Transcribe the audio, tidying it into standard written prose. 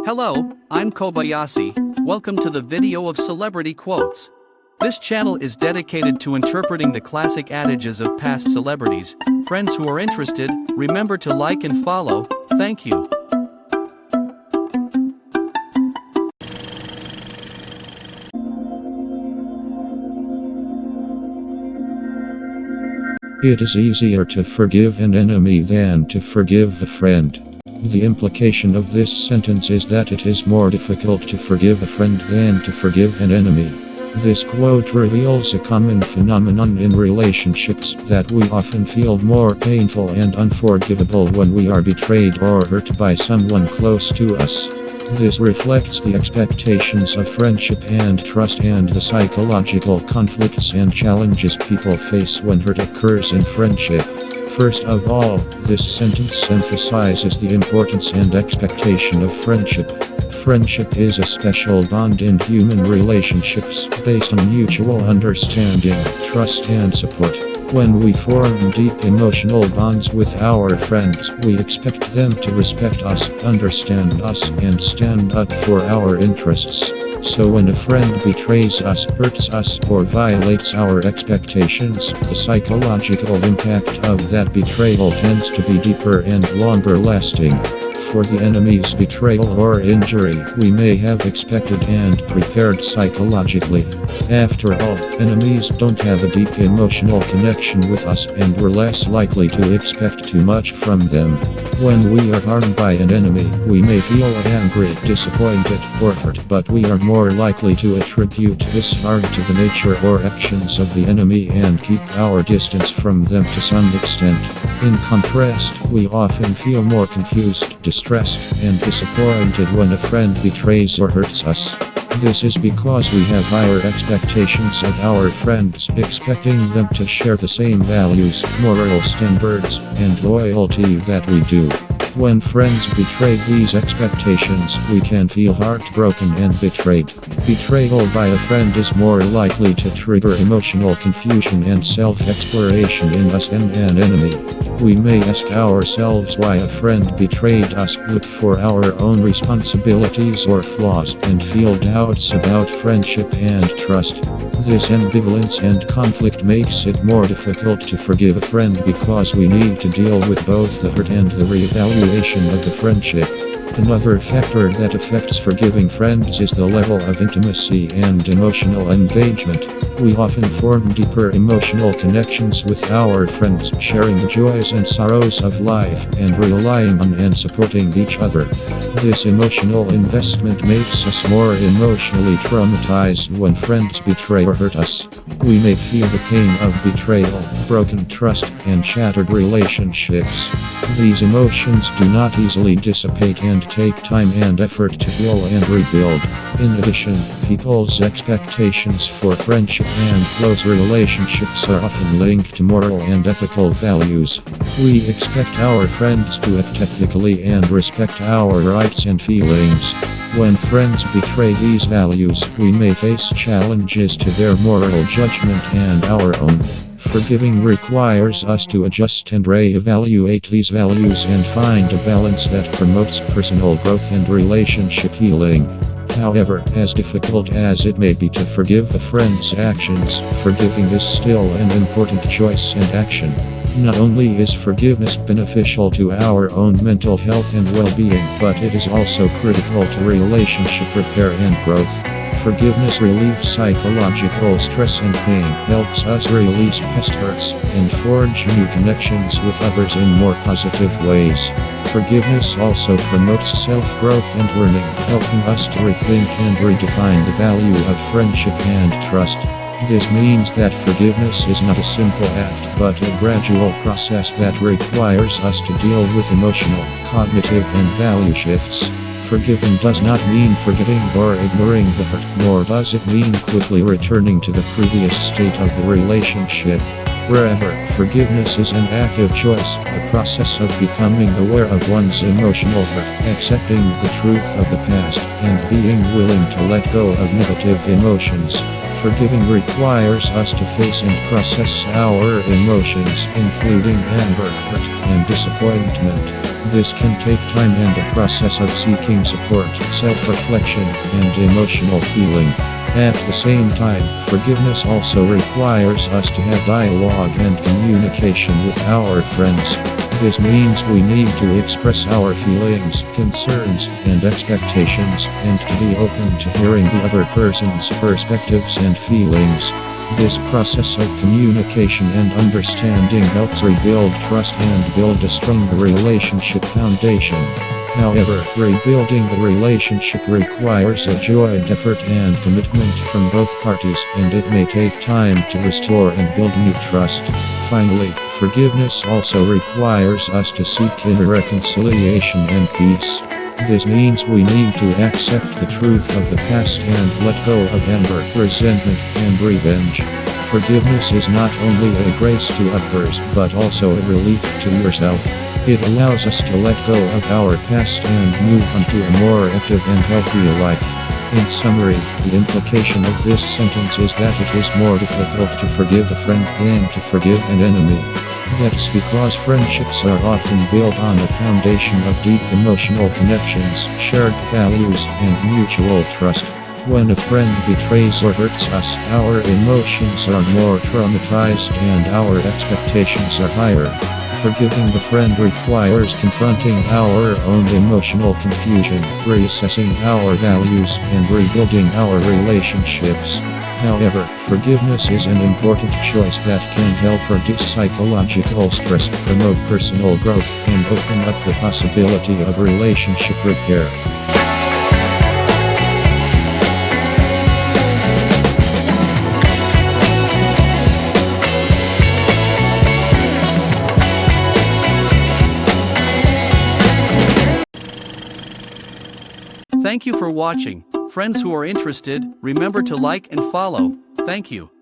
Hello, I'm Kobayashi. Welcome to the video of celebrity quotes. This channel is dedicated to interpreting the classic adages of past celebrities. Friends who are interested, remember to like and follow. Thank you. It is easier to forgive an enemy than to forgive a friend. The implication of this sentence is that it is more difficult to forgive a friend than to forgive an enemy. This quote reveals a common phenomenon in relationships that we often feel more painful and unforgivable when we are betrayed or hurt by someone close to us. This reflects the expectations of friendship and trust and the psychological conflicts and challenges people face when hurt occurs in friendship. First of all, this sentence emphasizes the importance and expectation of friendship. Friendship is a special bond in human relationships based on mutual understanding, trust and support. When we form deep emotional bonds with our friends, we expect them to respect us, understand us, and stand up for our interests. So when a friend betrays us, hurts us, or violates our expectations, the psychological impact of that betrayal tends to be deeper and longer lasting. For the enemy's betrayal or injury, we may have expected and prepared psychologically. After all, enemies don't have a deep emotional connection with us and we're less likely to expect too much from them. When we are harmed by an enemy, we may feel angry, disappointed, or hurt, but we are more likely to attribute this harm to the nature or actions of the enemy and keep our distance from them to some extent. In contrast, we often feel more confused, distressed, and disappointed when a friend betrays or hurts us. This is because we have higher expectations of our friends, expecting them to share the same values, moral standards, and loyalty that we do. When friends betray these expectations, we can feel heartbroken and betrayed. Betrayal by a friend is more likely to trigger emotional confusion and self-exploration in us than an enemy. We may ask ourselves why a friend betrayed us, look for our own responsibilities or flaws, and feel doubts about friendship and trust. This ambivalence and conflict makes it more difficult to forgive a friend because we need to deal with both the hurt and the reevaluation of the friendship. Another factor that affects forgiving friends is the level of intimacy and emotional engagement. We often form deeper emotional connections with our friends, sharing the joys and sorrows of life, and relying on and supporting each other. This emotional investment makes us more emotionally traumatized when friends betray or hurt us. We may feel the pain of betrayal, broken trust, and shattered relationships. These emotions do not easily dissipate and take time and effort to heal and rebuild. In addition, people's expectations for friendship and close relationships are often linked to moral and ethical values. We expect our friends to act ethically and respect our rights and feelings. When friends betray these values, we may face challenges to their moral judgment and our own. Forgiving requires us to adjust and re-evaluate these values and find a balance that promotes personal growth and relationship healing. However, as difficult as it may be to forgive a friend's actions, forgiving is still an important choice and action. Not only is forgiveness beneficial to our own mental health and well-being, but it is also critical to relationship repair and growth. Forgiveness relieves psychological stress and pain, helps us release past hurts, and forge new connections with others in more positive ways. Forgiveness also promotes self-growth and learning, helping us to rethink and redefine the value of friendship and trust. This means that forgiveness is not a simple act, but a gradual process that requires us to deal with emotional, cognitive, and value shifts. Forgiving does not mean forgetting or ignoring the hurt, nor does it mean quickly returning to the previous state of the relationship. Rather, forgiveness is an active choice, a process of becoming aware of one's emotional hurt, accepting the truth of the past, and being willing to let go of negative emotions. Forgiving requires us to face and process our emotions, including anger, hurt, and disappointment. This can take time and a process of seeking support, self-reflection, and emotional healing. At the same time, forgiveness also requires us to have dialogue and communication with our friends. This means we need to express our feelings, concerns, and expectations, and to be open to hearing the other person's perspectives and feelings. This process of communication and understanding helps rebuild trust and build a stronger relationship foundation. However, rebuilding the relationship requires a joint effort and commitment from both parties, and it may take time to restore and build new trust. Finally, forgiveness also requires us to seek inner reconciliation and peace. This means we need to accept the truth of the past and let go of anger, resentment, and revenge. Forgiveness is not only a grace to others, but also a relief to yourself. It allows us to let go of our past and move on to a more active and healthy life. In summary, the implication of this sentence is that it is more difficult to forgive a friend than to forgive an enemy. That's because friendships are often built on a foundation of deep emotional connections, shared values, and mutual trust. When a friend betrays or hurts us, our emotions are more traumatized and our expectations are higher. Forgiving the friend requires confronting our own emotional confusion, reassessing our values, and rebuilding our relationships. However, forgiveness is an important choice that can help reduce psychological stress, promote personal growth, and open up the possibility of relationship repair. Thank you for watching. Friends who are interested, remember to like and follow. Thank you.